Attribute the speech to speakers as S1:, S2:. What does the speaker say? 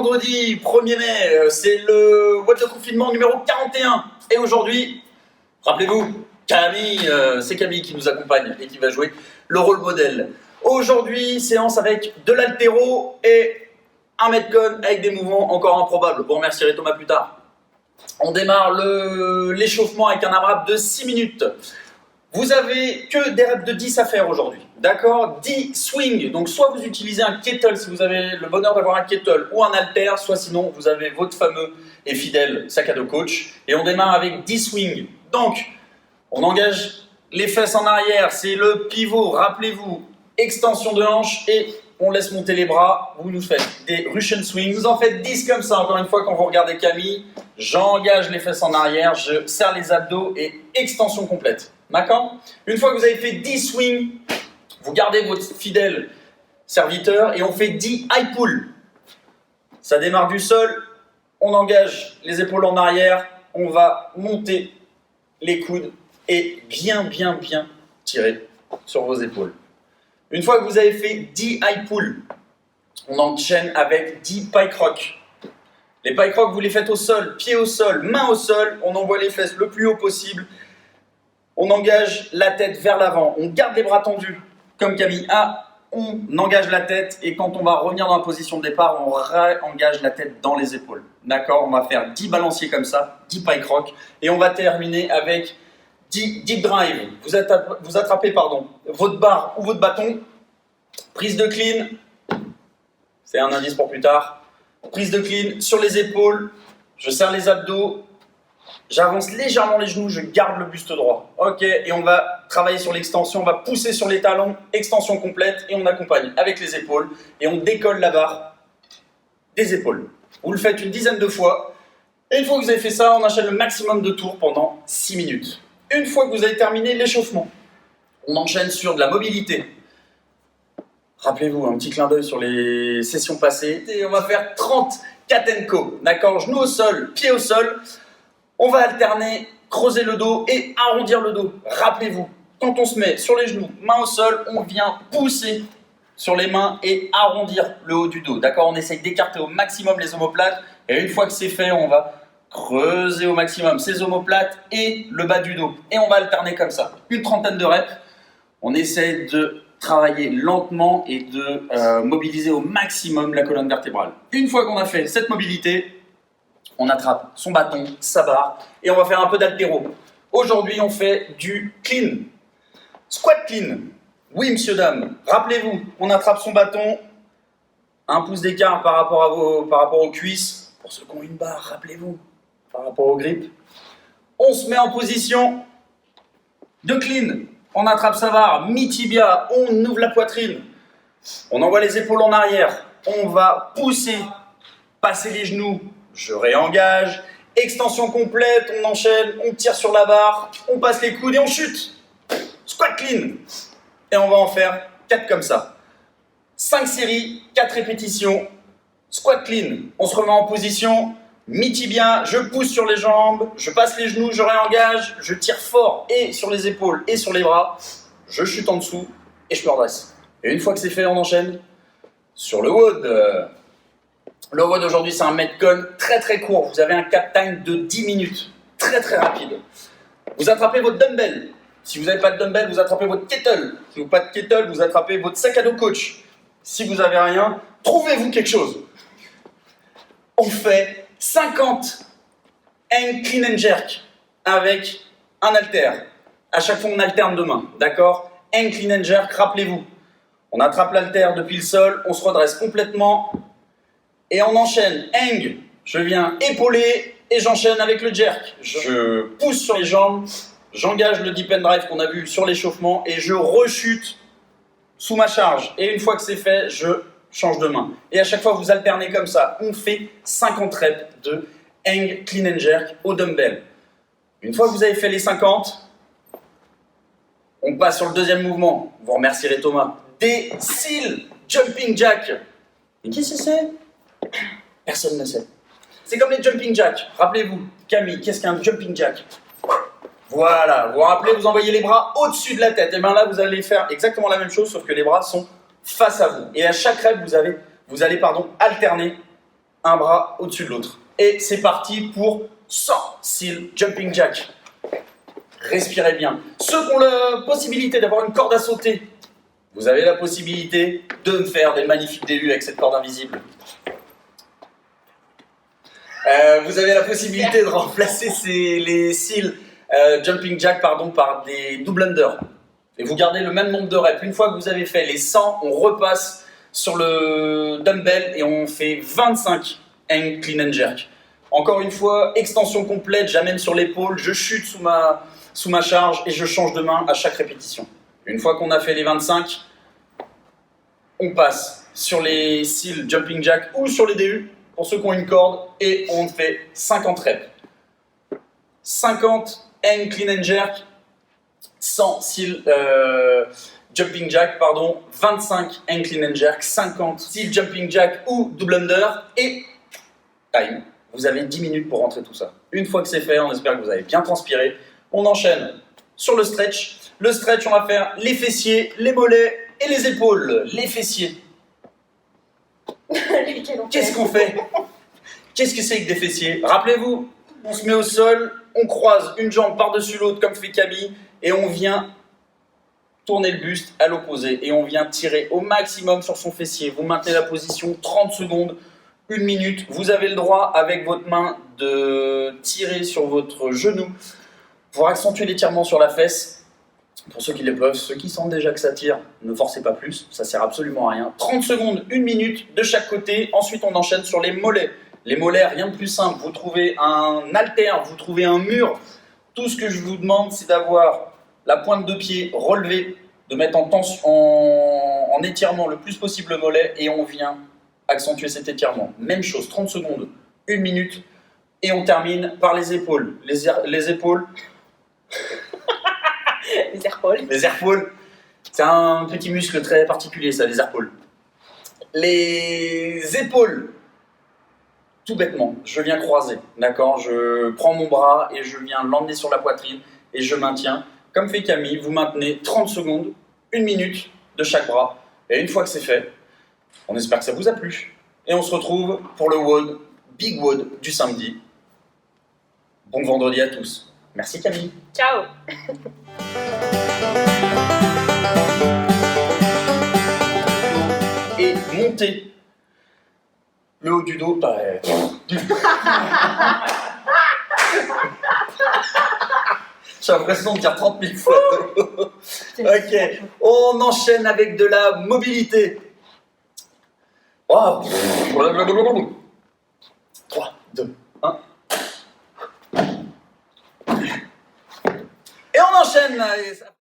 S1: vendredi 1er mai, c'est le What the Confinement numéro 41. Et aujourd'hui, rappelez-vous, Camille, c'est Camille qui nous accompagne et qui va jouer le rôle modèle. Aujourd'hui, séance avec de l'haltéro et un metcon avec des mouvements encore improbables. Vous remercierez Thomas plus tard. On démarre l'échauffement avec un AMRAP de 6 minutes. Vous avez que des reps de 10 à faire aujourd'hui, d'accord? 10 swings, donc soit vous utilisez un kettle si vous avez le bonheur d'avoir un kettle ou un halter, soit sinon vous avez votre fameux et fidèle sac à dos coach. Et on démarre avec 10 swings. Donc, on engage les fesses en arrière, c'est le pivot, rappelez-vous, extension de hanche et on laisse monter les bras. Vous nous faites des Russian swings, vous en faites 10 comme ça, encore une fois quand vous regardez Camille, j'engage les fesses en arrière, je serre les abdos et extension complète. D'accord? Une fois que vous avez fait 10 swings, vous gardez votre fidèle serviteur et on fait 10 high pull. Ça démarre du sol, on engage les épaules en arrière, on va monter les coudes et bien tirer sur vos épaules. Une fois que vous avez fait 10 high pull, on enchaîne avec 10 pike rock. Les pike rock, vous les faites au sol, pied au sol, main au sol, on envoie les fesses le plus haut possible. On engage la tête vers l'avant, on garde les bras tendus, comme Camille a, on engage la tête et quand on va revenir dans la position de départ, on réengage la tête dans les épaules. D'accord? On va faire 10 balanciers comme ça, 10 pike rock et on va terminer avec 10 deep drive. Vous attrapez votre barre ou votre bâton, prise de clean, c'est un indice pour plus tard, prise de clean sur les épaules, je serre les abdos, j'avance légèrement les genoux, je garde le buste droit. Ok, et on va travailler sur l'extension, on va pousser sur les talons, extension complète, et on accompagne avec les épaules, et on décolle la barre des épaules. Vous le faites une dizaine de fois, et une fois que vous avez fait ça, on enchaîne le maximum de tours pendant 6 minutes. Une fois que vous avez terminé l'échauffement, on enchaîne sur de la mobilité. Rappelez-vous, un petit clin d'œil sur les sessions passées, et on va faire 30 cat and co, d'accord? Genoux au sol, pieds au sol. On va alterner, creuser le dos et arrondir le dos. Rappelez-vous, quand on se met sur les genoux, main au sol, on vient pousser sur les mains et arrondir le haut du dos. D'accord? On essaye d'écarter au maximum les omoplates. Et une fois que c'est fait, on va creuser au maximum ces omoplates et le bas du dos. Et on va alterner comme ça. Une trentaine de reps. On essaie de travailler lentement et de mobiliser au maximum la colonne vertébrale. Une fois qu'on a fait cette mobilité, on attrape son bâton, sa barre, et on va faire un peu d'haltéro. Aujourd'hui, on fait du clean. Squat clean. Oui, monsieur, dame. Rappelez-vous, on attrape son bâton, un pouce d'écart par rapport aux cuisses. Pour ceux qui ont une barre, rappelez-vous, par rapport au grip. On se met en position de clean. On attrape sa barre, mi-tibia, on ouvre la poitrine. On envoie les épaules en arrière. On va pousser, passer les genoux. Je réengage, extension complète, on enchaîne, on tire sur la barre, on passe les coudes et on chute. Squat clean. Et on va en faire 4 comme ça. 5 séries, 4 répétitions. Squat clean. On se remet en position, mi-tibia, je pousse sur les jambes, je passe les genoux, je réengage, je tire fort et sur les épaules et sur les bras. Je chute en dessous et je me redresse. Et une fois que c'est fait, on enchaîne sur le WOD. Le WOD aujourd'hui, c'est un metcon très court. Vous avez un cap time de 10 minutes. Très rapide. Vous attrapez votre dumbbell. Si vous n'avez pas de dumbbell, vous attrapez votre kettle. Si vous n'avez pas de kettle, vous attrapez votre sac à dos coach. Si vous n'avez rien, trouvez-vous quelque chose. On fait 50 hang clean and jerk avec un halter. À chaque fois, on alterne deux mains. D'accord? Hang clean and jerk, rappelez-vous. On attrape l'halter depuis le sol, on se redresse complètement. Et on enchaîne, hang, je viens épauler et j'enchaîne avec le jerk. Je pousse sur les jambes, j'engage le deep and drive qu'on a vu sur l'échauffement et je rechute sous ma charge. Et une fois que c'est fait, je change de main. Et à chaque fois, vous alternez comme ça. On fait 50 reps de hang, clean and jerk au dumbbell. Une fois que vous avez fait les 50, on passe sur le deuxième mouvement. Vous remercierez Thomas. Des seal jumping jack. Et qu'est-ce que c'est? Personne ne sait. C'est comme les jumping jacks. Rappelez-vous, Camille, qu'est-ce qu'un jumping jack? Voilà, vous vous rappelez, vous envoyez les bras au-dessus de la tête. Et bien là, vous allez faire exactement la même chose, sauf que les bras sont face à vous. Et à chaque rep, vous allez alterner un bras au-dessus de l'autre. Et c'est parti pour 100 seal jumping jack. Respirez bien. Ceux qui ont la possibilité d'avoir une corde à sauter, vous avez la possibilité de me faire des magnifiques débuts avec cette corde invisible. Vous avez la possibilité de remplacer les seal jumping jack par des double under. Et vous gardez le même nombre de reps. Une fois que vous avez fait les 100, on repasse sur le dumbbell et on fait 25 hang clean and jerk. Encore une fois, extension complète, j'amène sur l'épaule, je chute sous ma charge et je change de main à chaque répétition. Une fois qu'on a fait les 25, on passe sur les seal jumping jack ou sur les DU pour ceux qui ont une corde et on fait 50 reps. 50 hang clean and jerk, 100 seal jumping jack, 25 hang clean and jerk, 50 seal jumping jack ou double under et time. Vous avez 10 minutes pour rentrer tout ça. Une fois que c'est fait, on espère que vous avez bien transpiré. On enchaîne sur le stretch. Le stretch, on va faire les fessiers, les mollets et les épaules. Les fessiers. Qu'est-ce qu'on fait? Qu'est-ce que c'est que des fessiers? Rappelez-vous, on se met au sol, on croise une jambe par-dessus l'autre comme fait Camille et on vient tourner le buste à l'opposé et on vient tirer au maximum sur son fessier. Vous maintenez la position 30 secondes, 1 minute. Vous avez le droit avec votre main de tirer sur votre genou pour accentuer l'étirement sur la fesse. Pour ceux qui le peuvent, ceux qui sentent déjà que ça tire, ne forcez pas plus, ça sert absolument à rien. 30 secondes, 1 minute de chaque côté. Ensuite, on enchaîne sur les mollets. Les mollets, rien de plus simple. Vous trouvez un haltère, vous trouvez un mur. Tout ce que je vous demande, c'est d'avoir la pointe de pied relevée, de mettre en étirement le plus possible le mollet et on vient accentuer cet étirement. Même chose, 30 secondes, 1 minute et on termine par les épaules. Les épaules. Les épaules, c'est un petit muscle très particulier ça, les épaules. Les épaules, tout bêtement, je viens croiser, d'accord? Je prends mon bras et je viens l'emmener sur la poitrine et je maintiens. Comme fait Camille, vous maintenez 30 secondes, 1 minute de chaque bras. Et une fois que c'est fait, on espère que ça vous a plu. Et on se retrouve pour le WOD, Big WOD du samedi. Bon vendredi à tous. Merci Camille.
S2: Ciao.
S1: Et montez le haut du dos. J'ai l'impression de dire 30 000 fois. Ok, on enchaîne avec de la mobilité. Wow. 3, 2, 1. Et on enchaîne.